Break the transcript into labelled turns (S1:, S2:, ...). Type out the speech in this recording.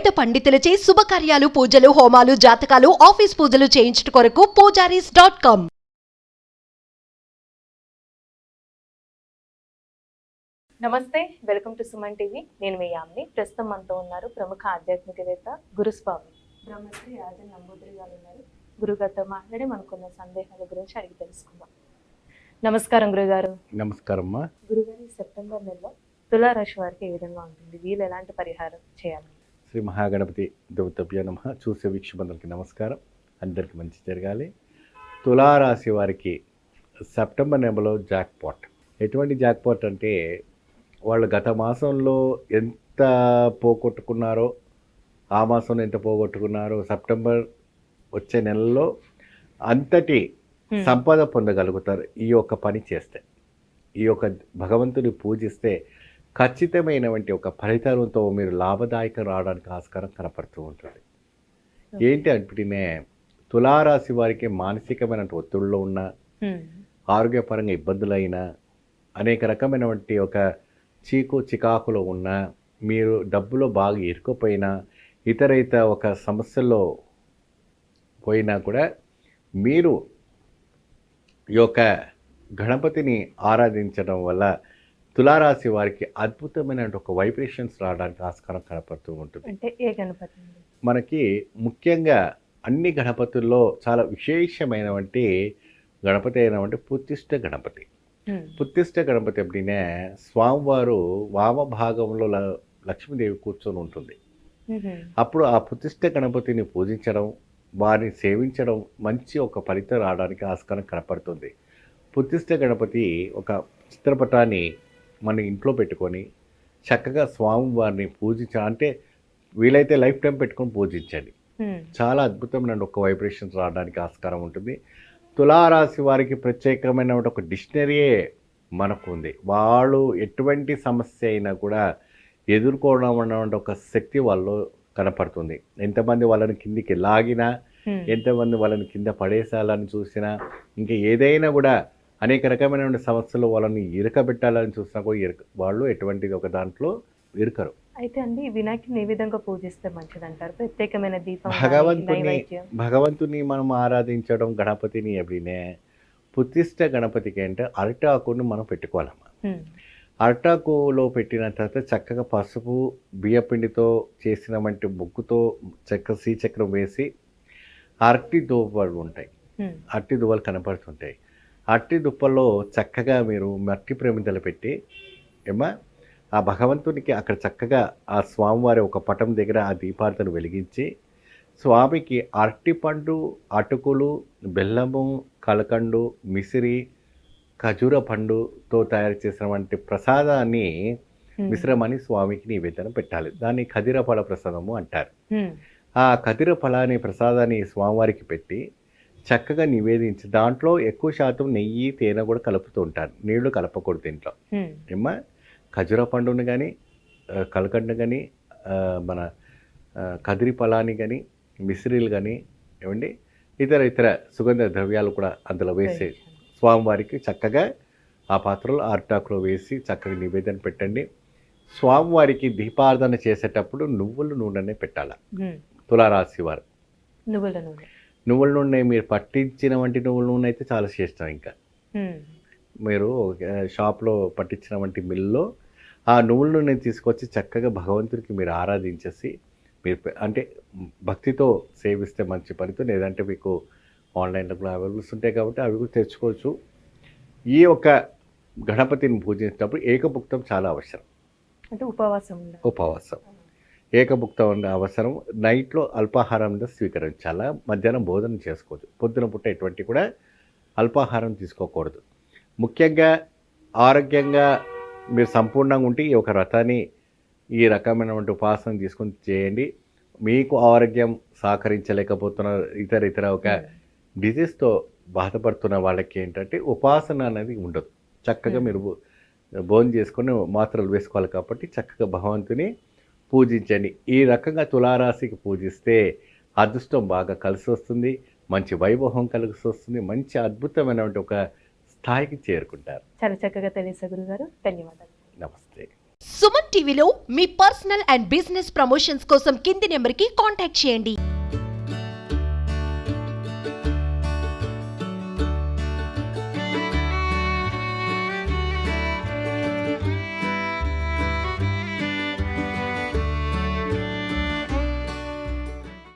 S1: వేద పండితులచే శుభకార్యాలు, పూజలు, హోమాలు, జాతకాలు, ఆఫీస్ పూజలు చేయించుట కొరకు పూజారీస్.com.
S2: నమస్తే, వెల్కమ్ టు సుమన్ టీవీ. నేను మీ యామ్ని. ప్రస్తుతం మనతో ఉన్నారు ప్రముఖ ఆధ్యాత్మికవేత్త గురుస్వామి బ్రహ్మశ్రీ రాజన్ నంబూద్రి గారు ఉన్నారు. గురుగారితో మాట్లాడి మనకున్న సందేహాల గురించి అడిగి తెలుసుకుందాం. నమస్కారం గురుగారు.
S3: నమస్కారం అమ్మా.
S2: గురుగారు, సెప్టెంబర్ నెలలో తులారాశి వారికి ఏ విధంగా ఉంటుంది? వీళ్ళు ఎలాంటి పరిహారం చేయాలి?
S3: శ్రీ మహాగణపతి దేవతభ్యో నమః. చూసే వీక్షకులందరికీ నమస్కారం. అందరికీ మంచి జరగాలి. తులారాశి వారికి సెప్టెంబర్ నెలలో జాక్పాట్. ఎటువంటి జాక్పాట్ అంటే వాళ్ళు గత మాసంలో ఎంత పోగొట్టుకున్నారో, ఆ మాసంలో ఎంత పోగొట్టుకున్నారో, సెప్టెంబర్ వచ్చే నెలలో అంతటి సంపద పొందగలుగుతారు. ఈ యొక్క పని చేస్తే, ఈ యొక్క భగవంతుని పూజిస్తే ఖచ్చితమైనటువంటి ఒక ఫలితంతో మీరు లాభదాయకం రావడానికి ఆస్కారం కనపడుతూ ఉంటుంది. ఏంటి అంటేనే తులారాశి వారికి మానసికమైన ఒత్తిడిలో ఉన్న, ఆరోగ్యపరంగా ఇబ్బందులైనా, అనేక రకమైనటువంటి ఒక చికాకులో ఉన్న, మీరు డబ్బులో బాగా ఇరుక్కుపోయినా, ఇతర ఒక సమస్యల్లో పోయినా కూడా మీరు ఈ యొక్క గణపతిని ఆరాధించడం వల్ల తులారాశి వారికి అద్భుతమైన ఒక వైబ్రేషన్స్ రావడానికి ఆస్కారం కనపడుతూ ఉంటుంది.
S2: అంటే ఏ గణపతి?
S3: మనకి ముఖ్యంగా అన్ని గణపతుల్లో చాలా విశేషమైనటువంటి గణపతి అయినటువంటి పుత్తిష్ట గణపతి. పుత్తిష్ట గణపతి ఎప్పుడైనా స్వామివారు వామ భాగంలో లక్ష్మీదేవి కూర్చొని ఉంటుంది. అప్పుడు ఆ పుత్తిష్ట గణపతిని పూజించడం, వారిని సేవించడం మంచి ఒక ఫలితం రావడానికి ఆస్కారం కనపడుతుంది. పుత్తిష్ట గణపతి ఒక చిత్రపటాన్ని మన ఇంట్లో పెట్టుకొని చక్కగా స్వామివారిని పూజించడం, అంటే వీలైతే లైఫ్ టైం పెట్టుకొని పూజించండి. చాలా అద్భుతమైన ఒక వైబ్రేషన్స్ రావడానికి ఆస్కారం ఉంటుంది. తులారాశి వారికి ప్రత్యేకమైన ఒక డిక్షనరీయే మనకు ఉంది. వాళ్ళు ఎటువంటి సమస్య అయినా కూడా ఎదుర్కోవడం అన్నటువంటి ఒక శక్తి వాళ్ళు కనపడుతుంది. ఎంతమంది వాళ్ళని కిందికి లాగినా, ఎంతమంది వాళ్ళని కింద పడేసాలని చూసినా, ఇంకా ఏదైనా కూడా అనేక రకమైన సమస్యలు వాళ్ళని ఇరకబెట్టాలని చూసినా కూడా వాళ్ళు ఎటువంటిది ఒక దాంట్లో ఇరుకరు.
S2: అయితే అండి, వినాయకుని ఏ విధంగా పూజిస్తే మంచిదంటారు? ప్రత్యేకమైన దీపం,
S3: భగవంతుని మనం ఆరాధించడం, గణపతిని ఎప్పుడైనా పుత్తిష్ట గణపతికి అంటే అరటాకుని మనం పెట్టుకోవాలమ్మా. అరటాకులో పెట్టిన తర్వాత చక్కగా పసుపు, బియ్యపిండితో చేసిన వంటి ముగ్గుతో శ్రీచక్రం వేసి అరటి దువ్వలు ఉంటాయి, అరటి దువ్వలు కనపడుతుంటాయి. అరటి దుప్పల్లో చక్కగా మీరు మట్టి ప్రమిదలు పెట్టి ఆ భగవంతునికి అక్కడ చక్కగా ఆ స్వామివారి ఒక పటం దగ్గర ఆ దీపార్థను వెలిగించి స్వామికి అరటిపండు, అటుకులు, బెల్లము, కలకండు, మిసిరి, ఖజూర పండుతో తయారు చేసినటువంటి ప్రసాదాన్ని మిశ్రమాన్ని స్వామికి నివేదన పెట్టాలి. దాన్ని ఖదిర ఫల ప్రసాదము అంటారు. ఆ ఖదిర ఫలాన్ని ప్రసాదాన్ని స్వామివారికి పెట్టి చక్కగా నివేదించి దాంట్లో ఎక్కువ శాతం నెయ్యి, తేనె కూడా కలుపుతూ ఉంటారు. నీళ్లు కలపకూడదు దీంట్లో. ఖజూర పండును కానీ, కలకండు కానీ, మన కదిరి ఫలాన్ని కానీ, మిశ్రీలు కానీ ఇతర సుగంధ ద్రవ్యాలు కూడా అందులో వేసి స్వామివారికి చక్కగా ఆ పాత్రలో అరటాకులో వేసి చక్కగా నివేదన పెట్టండి. స్వామివారికి దీపారాధన చేసేటప్పుడు నువ్వుల నూనెనే పెట్టాలి. తులారాశి వారు నువ్వుల నూనె మీరు పట్టించిన వంటి నువ్వుల నూనె అయితే చాలా శ్రేష్టం. ఇంకా మీరు షాప్లో పట్టించిన వంటి మిల్లులో ఆ నువ్వుల నూనె తీసుకొచ్చి చక్కగా భగవంతుడికి మీరు ఆరాధించేసి మీరు అంటే భక్తితో సేవిస్తే మంచి ఫలితం. లేదంటే మీకు ఆన్లైన్లో కూడా అవైలబుల్స్ ఉంటాయి కాబట్టి అవి కూడా తెచ్చుకోవచ్చు. ఈ యొక్క గణపతిని పూజించేటప్పుడు ఏకభుక్తం చాలా అవసరం.
S2: అంటే ఉపవాసం
S3: ఏకభుక్తం అవసరం. నైట్లో అల్పాహారం స్వీకరించాలా, మధ్యాహ్నం భోజనం చేసుకోవచ్చు. పొద్దున పూట ఎటువంటి కూడా అల్పాహారం తీసుకోకూడదు. ముఖ్యంగా ఆరోగ్యంగా మీరు సంపూర్ణంగా ఉంటే ఈ ఒక వ్రతాన్ని, ఈ రకమైనటువంటి ఉపాసన తీసుకొని చేయండి. మీకు ఆరోగ్యం సహకరించలేకపోతున్న ఇతర ఒక డిజీజ్తో బాధపడుతున్న వాళ్ళకి ఏంటంటే ఉపాసన అనేది ఉండదు. చక్కగా మీరు భోజనం చేసుకొని మాత్రలు వేసుకోవాలి కాబట్టి చక్కగా భగవంతుని పూజించండి. ఈ రకంగా తులారాశికి పూజిస్తే అదృష్టం బాగా కలిసి వస్తుంది, మంచి వైభవం కలిసి వస్తుంది, మంచి అద్భుతమైనటువంటి ఒక స్థాయికి చేరుకుంటారు.
S2: చాలా చక్కగా తెలియదు గురుగారు. ధన్యవాదాలు.
S3: నమస్తే.
S1: సుమన్ టీవీలో మీ పర్సనల్ అండ్ బిజినెస్ ప్రమోషన్స్ కోసం కింది నెంబర్కి కాంటాక్ట్ చేయండి.